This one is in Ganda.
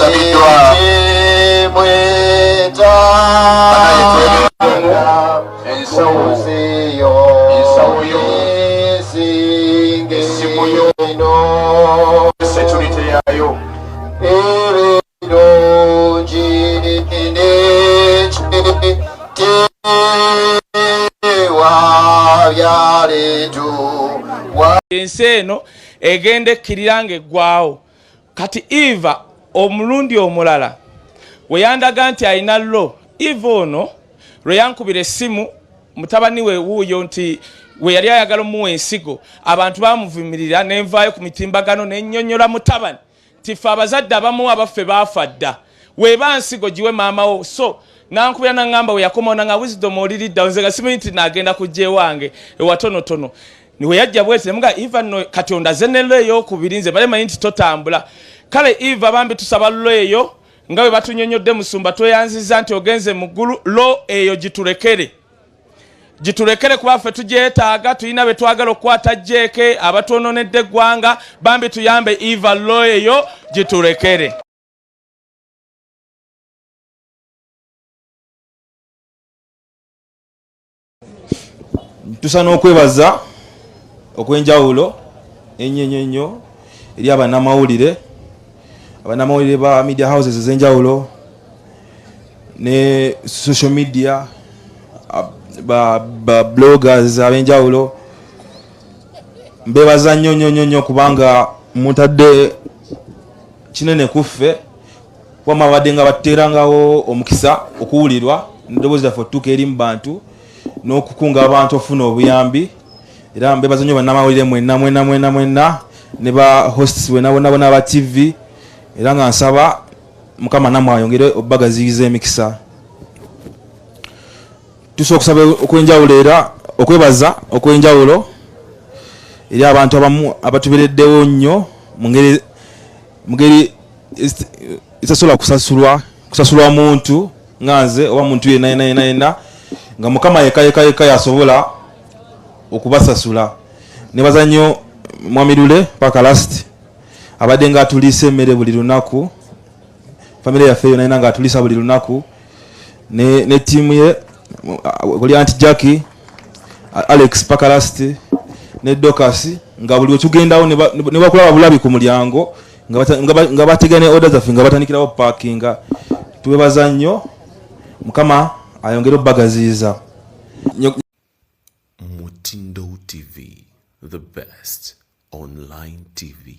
musabiddwa ensawo yo essimu yo security yayo ensi eno egenda ekkirirange eggwawo. Kati Eva omulundi omulala we yandaga nti alina lo, Eva ono lwe yankubira essimu mutabani we wuuyo nti we yali ayagala omuwa ensigo, abantu bamuvumirira nenvaayo ku mitimbagano nennyonnyola mutabani ti ffe abazadde abamu abaffe baafa dda, weeba nsigo giwe maama wo. So nankubira naŋŋamba we yakomawo nanga wisdom oliriddawo, nze nga simanyi nti naagenda kujja ewange ewatonotono. Niwe yajja bwete nemuga Eva no kati ondaze ne lo ey'okubiri, nze bale manyi nti totambula. Kale Eva Bambi tusaba lo eyo nga bwe batunyonyodde musumba tweyanziza nti ogenze mu ggulu, lo eyo giturekere kuba ffe tugyetaaga, tulina be twagala okukwata jeeke abatwononedde eggwanga. Bambi tuyambe Eva lo eyo giturekere. Tusana okwebaza okwenjawulo ennyo eri abannamawulire ba media houses ez'enjawulo ne social media ba bloggers ab'enjawulo. Mbebaza nnyo kubanga mutadde kinene kuffe wama badde nga bateerangawo omukisa okuwulirwa n'eddoboozi lyaffe otuuka eri mu bantu n'okukunga abantu ofuna obuyambi. Era mbebaza nnyo bannamawulire mwenna ne ba hosts bonna aba TV, era nga nsaba Mukama namwe ayongere obbagaziyiza emikisa. Tusobola okusaba okwenjawulo era okwebaza okwenjawulo eri abantu abamu abatubereddewo nnyo mu ngeri etasobola kusasulwa muntu nga nze oba muntu yenna nga Mukama yekka yasobola okubasasula. Nebaza nnyo Mwamirule paka last abadde nga atuliisa emmere buli lunaku, famire yaffe yonna nga atuliisa buli lunaku ne tiimu ye kuli Anti Jackie, Alex paka last ne Docas, nga buli wetugendawo ne bakulaba bulabi ku mulyango nga bategane order zaffe nga batandikirawo parkinga. Tuwebaza nnyo, Mukama ayongere obbagaziyiza. Mutindo TV, the best online TV.